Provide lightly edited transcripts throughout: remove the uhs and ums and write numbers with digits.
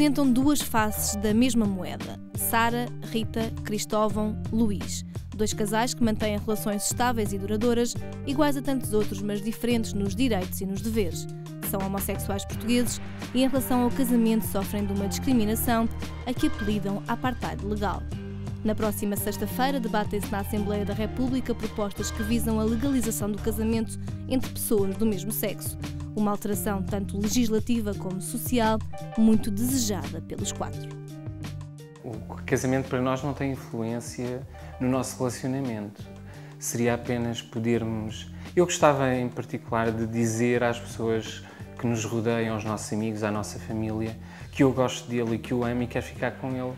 representam duas faces da mesma moeda. Sara, Rita, Cristóvão, Luís. Dois casais que mantêm relações estáveis e duradouras, iguais a tantos outros, mas diferentes nos direitos e nos deveres. São homossexuais portugueses e, em relação ao casamento, sofrem de uma discriminação a que apelidam apartheid legal. Na próxima sexta-feira, debatem-se na Assembleia da República propostas que visam a legalização do casamento entre pessoas do mesmo sexo. Uma alteração tanto legislativa como social, muito desejada pelos quatro. O casamento para nós não tem influência no nosso relacionamento. Seria apenas podermos... Eu gostava em particular de dizer às pessoas que nos rodeiam, aos nossos amigos, à nossa família, que eu gosto dele e que o amo e quero ficar com ele.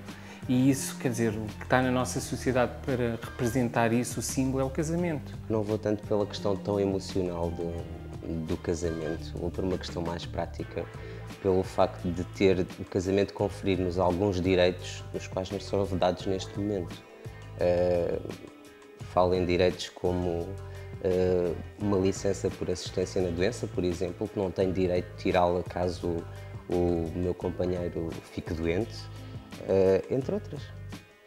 E isso, quer dizer, o que está na nossa sociedade para representar isso, o símbolo, é o casamento. Não vou tanto pela questão tão emocional do casamento, ou por uma questão mais prática, pelo facto de ter o casamento conferir-nos alguns direitos os quais nos são vedados neste momento. Falo em direitos como uma licença por assistência na doença, por exemplo, que não tenho direito de tirá-la caso o meu companheiro fique doente, entre outras.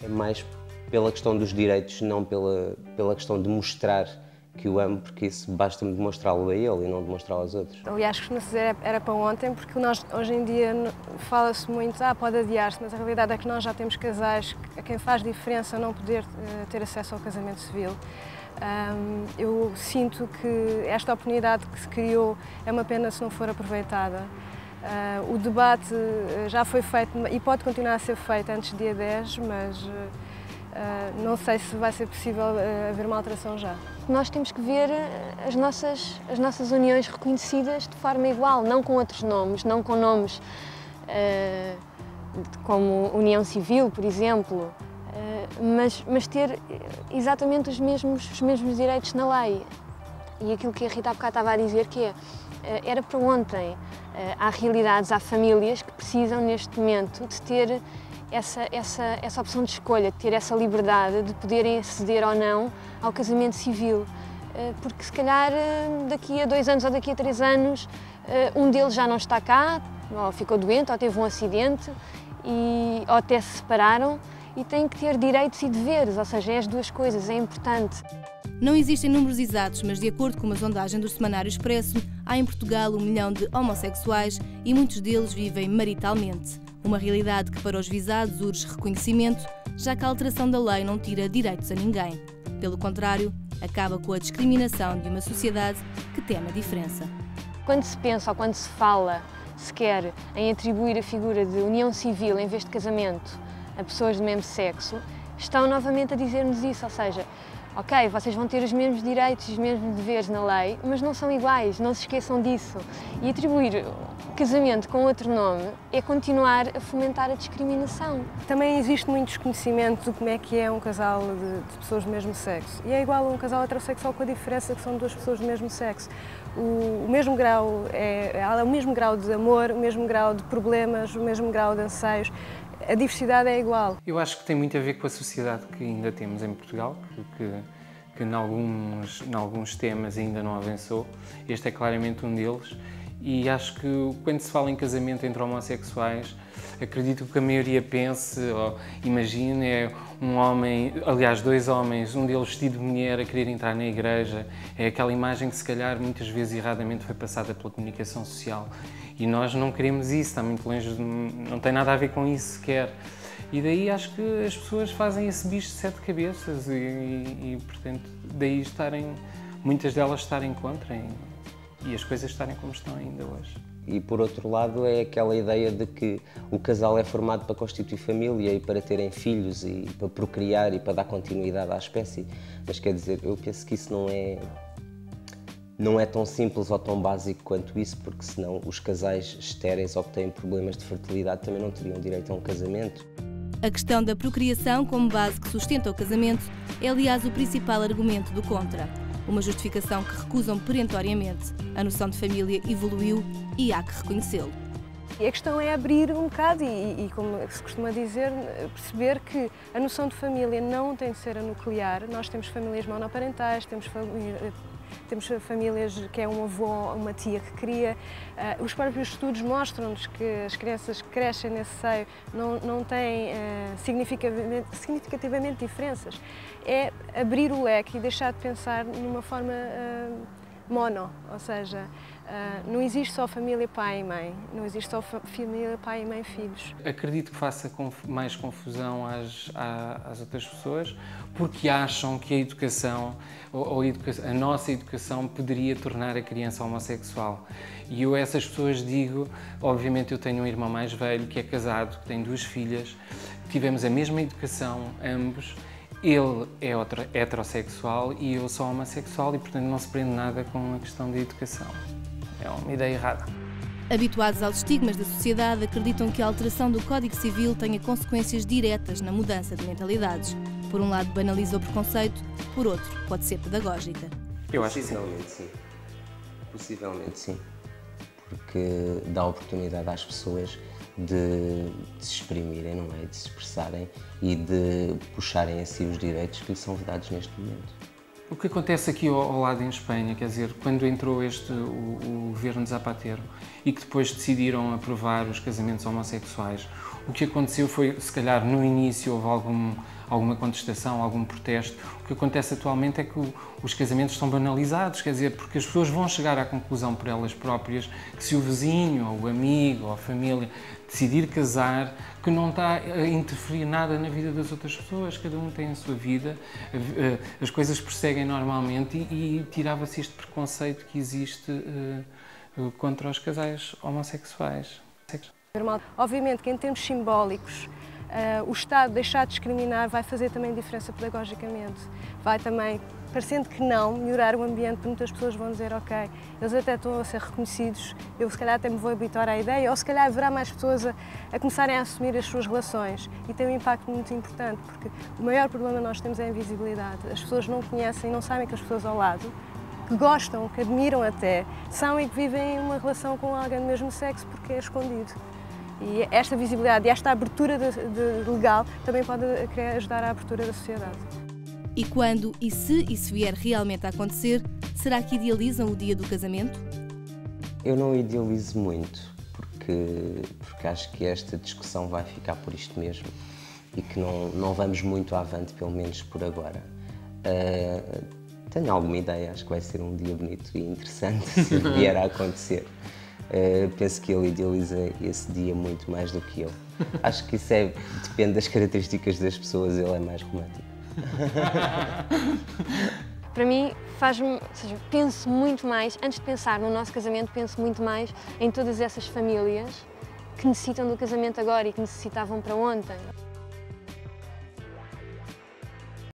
É mais pela questão dos direitos, não pela questão de mostrar que o amo, porque isso basta-me demonstrá-lo a ele e não demonstrá-lo aos outros. Aliás, costuma-se dizer era para ontem, porque nós hoje em dia fala-se muito, pode adiar-se, mas a realidade é que nós já temos casais a quem faz diferença não poder ter acesso ao casamento civil. Eu sinto que esta oportunidade que se criou é uma pena se não for aproveitada. O debate já foi feito e pode continuar a ser feito antes do dia 10, mas não sei se vai ser possível haver uma alteração já. Nós temos que ver as nossas uniões reconhecidas de forma igual, não com outros nomes, não com nomes como união civil, por exemplo, mas ter exatamente os mesmos direitos na lei. E aquilo que a Rita há bocado estava a dizer, que era para ontem. Há realidades, há famílias que precisam neste momento de ter essa opção de escolha, de ter essa liberdade de poderem aceder ou não ao casamento civil. Porque se calhar daqui a 2 anos ou daqui a 3 anos um deles já não está cá, ou ficou doente, ou teve um acidente, ou até se separaram, e têm que ter direitos e deveres, ou seja, é as duas coisas, é importante. Não existem números exatos, mas de acordo com uma sondagem do Semanário Expresso, há em Portugal 1 milhão de homossexuais e muitos deles vivem maritalmente. Uma realidade que para os visados urge reconhecimento, já que a alteração da lei não tira direitos a ninguém. Pelo contrário, acaba com a discriminação de uma sociedade que teme a diferença. Quando se pensa ou quando se fala sequer em atribuir a figura de união civil em vez de casamento a pessoas do mesmo sexo, estão novamente a dizer-nos isso, ou seja, ok, vocês vão ter os mesmos direitos e os mesmos deveres na lei, mas não são iguais, não se esqueçam disso. E atribuir casamento com outro nome é continuar a fomentar a discriminação. Também existe muito desconhecimento de como é que é um casal de pessoas do mesmo sexo. E é igual a um casal heterossexual, com a diferença que são 2 pessoas do mesmo sexo. O mesmo grau há o mesmo grau de amor, o mesmo grau de problemas, o mesmo grau de anseios. A diversidade é igual. Eu acho que tem muito a ver com a sociedade que ainda temos em Portugal, que em alguns temas ainda não avançou. Este é claramente um deles. E acho que quando se fala em casamento entre homossexuais, acredito que a maioria pense ou imagine um homem, aliás 2 homens, um deles vestido de mulher a querer entrar na igreja. É aquela imagem que se calhar muitas vezes erradamente foi passada pela comunicação social. E nós não queremos isso, está muito longe, não tem nada a ver com isso sequer. E daí acho que as pessoas fazem esse bicho de 7 cabeças e portanto, daí muitas delas estarem contra e as coisas estarem como estão ainda hoje. E por outro lado é aquela ideia de que o casal é formado para constituir família e para terem filhos e para procriar e para dar continuidade à espécie. Mas quer dizer, eu penso que isso não é tão simples ou tão básico quanto isso, porque senão os casais estéreis ou que têm problemas de fertilidade também não teriam direito a um casamento. A questão da procriação como base que sustenta o casamento é, aliás, o principal argumento do contra. Uma justificação que recusam perentoriamente. A noção de família evoluiu e há que reconhecê-lo. E a questão é abrir um bocado e, como se costuma dizer, perceber que a noção de família não tem de ser a nuclear. Nós temos famílias monoparentais, temos temos famílias que é um avô ou uma tia que cria. Os próprios estudos mostram-nos que as crianças que crescem nesse seio não têm significativamente diferenças. É abrir o leque e deixar de pensar numa forma mono, ou seja, não existe só família pai e mãe, não existe só família pai e mãe filhos. Acredito que faça mais confusão às outras pessoas porque acham que a educação, a nossa educação poderia tornar a criança homossexual. E eu a essas pessoas digo, obviamente eu tenho um irmão mais velho que é casado, que tem 2 filhas, tivemos a mesma educação ambos. Ele é heterossexual e eu sou homossexual e, portanto, não se prende nada com a questão da educação. É uma ideia errada. Habituados aos estigmas da sociedade, acreditam que a alteração do Código Civil tenha consequências diretas na mudança de mentalidades. Por um lado, banaliza o preconceito, por outro, pode ser pedagógica. Eu acho que sim. Possivelmente sim. Possivelmente sim. Porque dá oportunidade às pessoas de se exprimirem, não é? De se expressarem e de puxarem a si os direitos que lhes são dados neste momento. O que acontece aqui ao lado em Espanha, quer dizer, quando entrou o governo de Zapatero e que depois decidiram aprovar os casamentos homossexuais, o que aconteceu foi, se calhar no início houve alguma contestação, algum protesto. O que acontece atualmente é que os casamentos estão banalizados, quer dizer, porque as pessoas vão chegar à conclusão por elas próprias que se o vizinho, ou o amigo, ou a família decidir casar, que não está a interferir nada na vida das outras pessoas, cada um tem a sua vida, as coisas prosseguem normalmente e tirava-se este preconceito que existe contra os casais homossexuais. Obviamente que em termos simbólicos, o Estado deixar de discriminar vai fazer também diferença pedagogicamente. Vai também, parecendo que não, melhorar o ambiente, porque muitas pessoas vão dizer ok, eles até estão a ser reconhecidos, eu se calhar até me vou habituar à ideia, ou se calhar haverá mais pessoas a começarem a assumir as suas relações. E tem um impacto muito importante, porque o maior problema que nós temos é a invisibilidade. As pessoas não conhecem, não sabem que as pessoas ao lado, que gostam, que admiram até, são e que vivem uma relação com alguém do mesmo sexo porque é escondido. E esta visibilidade e esta abertura legal também pode ajudar à abertura da sociedade. E quando e se isso vier realmente a acontecer, será que idealizam o dia do casamento? Eu não idealizo muito, porque acho que esta discussão vai ficar por isto mesmo e que não vamos muito avante, pelo menos por agora. Tenho alguma ideia, acho que vai ser um dia bonito e interessante se vier a acontecer. Penso que ele idealiza esse dia muito mais do que eu. Acho que isso depende das características das pessoas, ele é mais romântico. Para mim, penso muito mais, antes de pensar no nosso casamento, penso muito mais em todas essas famílias que necessitam do casamento agora e que necessitavam para ontem.